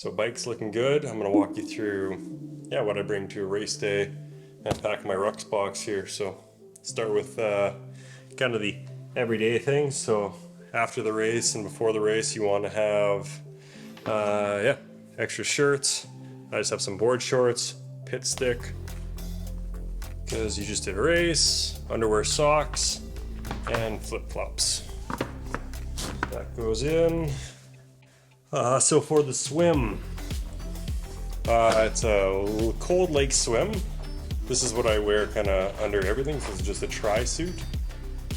So bike's looking good. I'm gonna walk you through, what I bring to a race day and pack my rucks box here. So start with kind of the everyday things. So after the race and before the race, you want to have, extra shirts. I just have some board shorts, pit stick, because you just did a race, underwear, socks, and flip-flops. That goes in. So for the swim, it's a cold lake swim. This is what I wear kind of under everything, because it's just a tri-suit.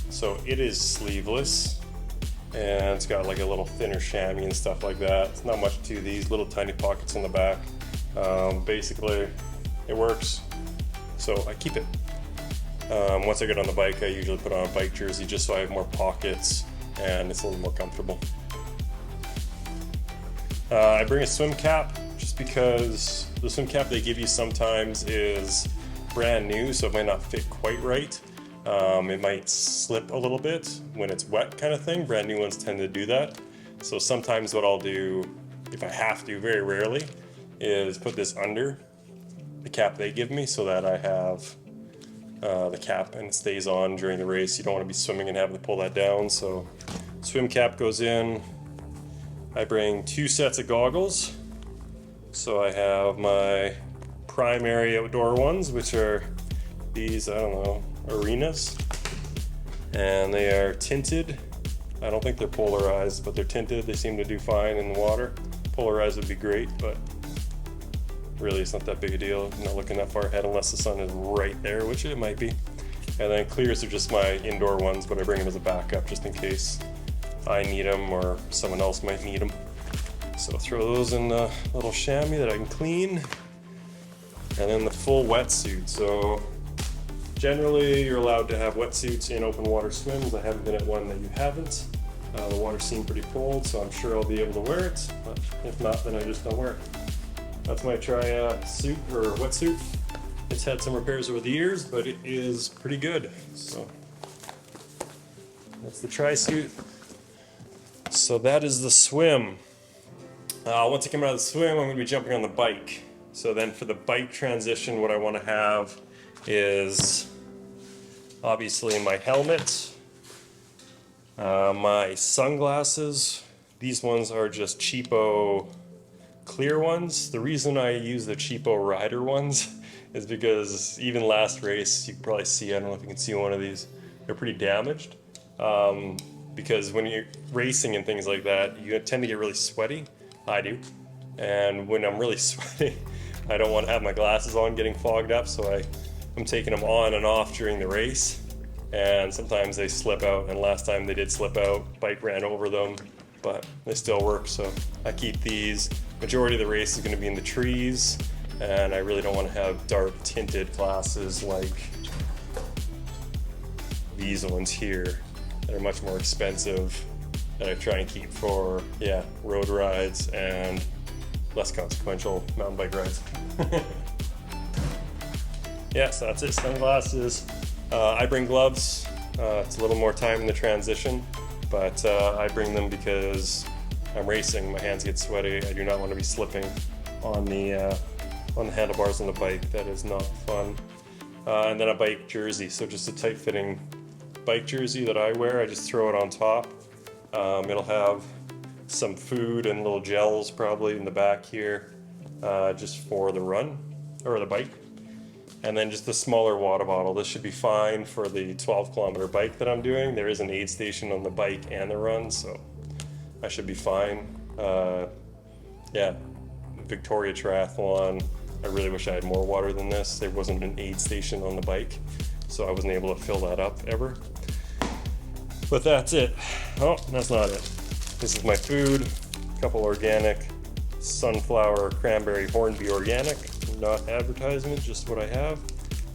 So it is sleeveless, and it's got like a little thinner chamois and stuff like that. It's not much to these little tiny pockets in the back. Basically, it works, so I keep it. Once I get on the bike, I usually put on a bike jersey just so I have more pockets and it's a little more comfortable. I bring a swim cap just because the swim cap they give you sometimes is brand new, so it might not fit quite right. It might slip a little bit when it's wet kind of thing. Brand new ones tend to do that. So sometimes what I'll do, if I have to, very rarely, is put this under the cap they give me so that I have the cap and it stays on during the race. You don't want to be swimming and having to pull that down. So swim cap goes in. I bring 2 sets of goggles. So I have my primary outdoor ones, which are these, arenas. And they are tinted. I don't think they're polarized, but they're tinted. They seem to do fine in the water. Polarized would be great, but really it's not that big a deal. I'm not looking that far ahead unless the sun is right there, which it might be. And then clears are just my indoor ones, but I bring them as a backup just in case I need them or someone else might need them. So throw those in the little chamois that I can clean. And then the full wetsuit. So generally you're allowed to have wetsuits in open water swims. I haven't been at one that you haven't. The water seemed pretty cold, so I'm sure I'll be able to wear it. But if not, then I just don't wear it. That's my suit or wetsuit. It's had some repairs over the years, but it is pretty good. So that's the tri-suit. So that is the swim. Once I come out of the swim, I'm going to be jumping on the bike. So then for the bike transition, what I want to have is obviously my helmet, my sunglasses. These ones are just cheapo clear ones. The reason I use the cheapo rider ones is because even last race, you can probably see, I don't know if you can see one of these, they're pretty damaged. Because when you're racing and things like that, you tend to get really sweaty. I do. And when I'm really sweaty, I don't want to have my glasses on getting fogged up, so I'm taking them on and off during the race. And sometimes they slip out, and last time they did slip out, bike ran over them, but they still work, so I keep these. Majority of the race is going to be in the trees, and I really don't want to have dark tinted glasses like these ones here. They're much more expensive, that I try and keep for, road rides and less consequential mountain bike rides. So that's it, sunglasses. I bring gloves. It's a little more time in the transition, but I bring them because I'm racing, my hands get sweaty. I do not want to be slipping on the handlebars on the bike. That is not fun. And then a bike jersey, so just a tight-fitting bike jersey that I wear. I just throw it on top. It'll have some food and little gels probably in the back here, just for the run, or the bike. And then just a smaller water bottle. This should be fine for the 12-kilometer bike that I'm doing. There is an aid station on the bike and the run, so I should be fine. Victoria Triathlon, I really wish I had more water than this. There wasn't an aid station on the bike, so I wasn't able to fill that up ever. But that's it. Oh, that's not it. This is my food, a couple organic, sunflower, cranberry, Hornby organic, not advertisement, just what I have.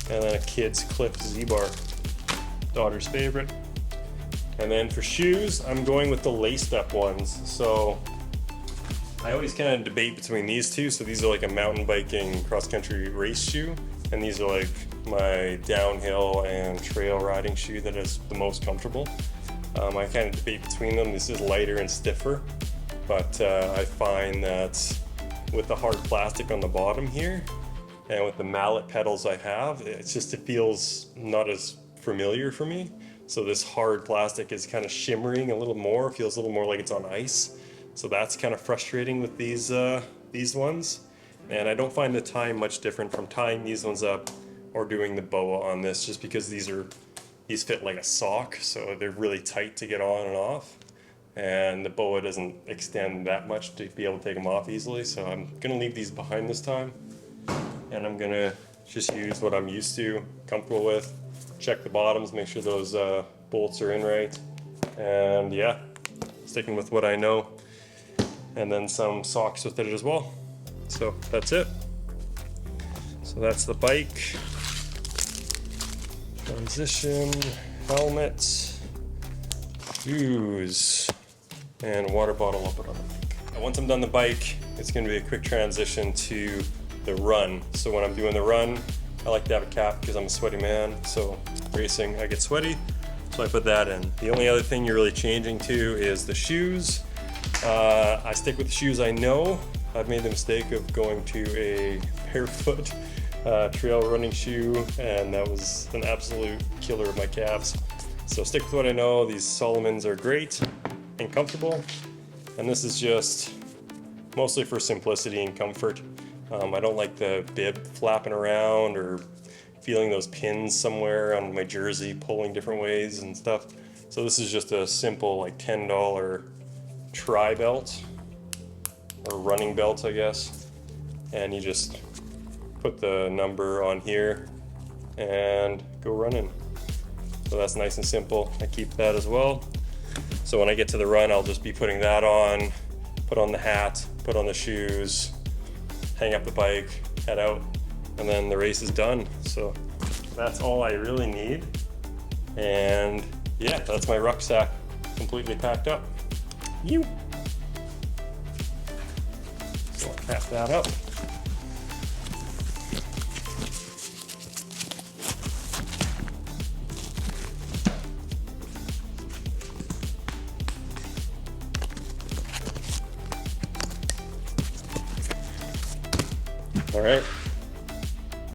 And then a Kids Clip Z-Bar, daughter's favorite. And then for shoes, I'm going with the laced up ones. So I always kind of debate between these two. So these are like a mountain biking cross-country race shoe, and these are like my downhill and trail riding shoe that is the most comfortable. I kind of debate between them. This is lighter and stiffer, but I find that with the hard plastic on the bottom here, and with the mallet pedals I have, it feels not as familiar for me. So this hard plastic is kind of shimmering a little more, feels a little more like it's on ice. So that's kind of frustrating with these ones. And I don't find the time much different from tying these ones up or doing the boa on this, just because these fit like a sock, so they're really tight to get on and off. And the boa doesn't extend that much to be able to take them off easily. So I'm gonna leave these behind this time, and I'm gonna just use what I'm used to, comfortable with. Check the bottoms, make sure those bolts are in right, and yeah, sticking with what I know, and then some socks with it as well. So that's it. So that's the bike. Transition, helmet, shoes, and water bottle up on it. Once I'm done the bike, it's going to be a quick transition to the run. So when I'm doing the run, I like to have a cap because I'm a sweaty man. So racing, I get sweaty, so I put that in. The only other thing you're really changing to is the shoes. I stick with the shoes I know. I've made the mistake of going to a barefoot trail running shoe, and that was an absolute killer of my calves. So stick with what I know. These Solomons are great and comfortable, and this is just mostly for simplicity and comfort. I don't like the bib flapping around or feeling those pins somewhere on my jersey pulling different ways and stuff. So this is just a simple like $10 tri belt, or running belt I guess, and you just put the number on here and go running. So that's nice and simple. I keep that as well. So when I get to the run, I'll just be putting that on, put on the hat, put on the shoes, hang up the bike, head out, and then the race is done. So that's all I really need. And yeah, that's my rucksack completely packed up. So I'll pack that up. All right,